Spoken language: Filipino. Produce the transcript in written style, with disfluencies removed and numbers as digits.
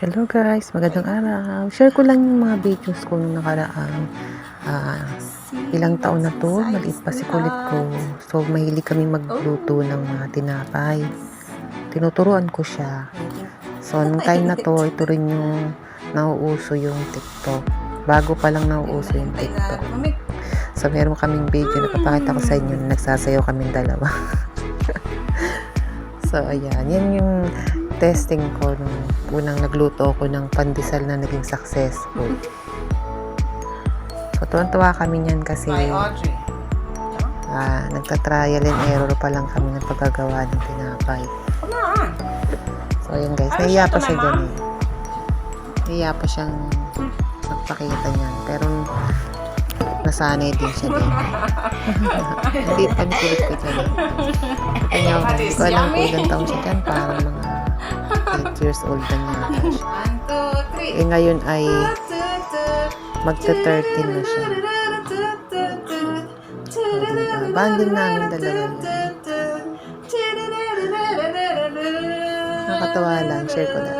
Hello guys, magandang araw. Share ko lang yung mga videos ko nung nakaraang ilang taon na to, maliit pa si kulit ko. So mahilig kami magluto ng mga tinapay. Tinuturuan ko siya. So nung time na to, ito rin yung nauuso yung TikTok. Bago pa lang nauuso yung TikTok. So meron kaming video na papakita ko sa inyo na nagsasayaw kaming dalawa. So ayan, yan yung testing ko nung unang nagluto ako ng pandesal na naging successful. So tuwan-tuwa kami niyan kasi nagta-trial and error pa lang kami ng paggagawa ng tinapay. So ayan guys, nahiya pa siya dyan eh. Nahiya pa siyang magpakita niyan. Pero nasanay din siya din. Hindi pa nikulit ko dyan. Kanya ko, hindi ko alam kung ilang taon siya dyan. Parang mga 8 years old na niya siya. Eh ngayon ay magta-13 na siya. So, diba? Banding namin dalawa yan. Nakakatawa lang. Share ko lang.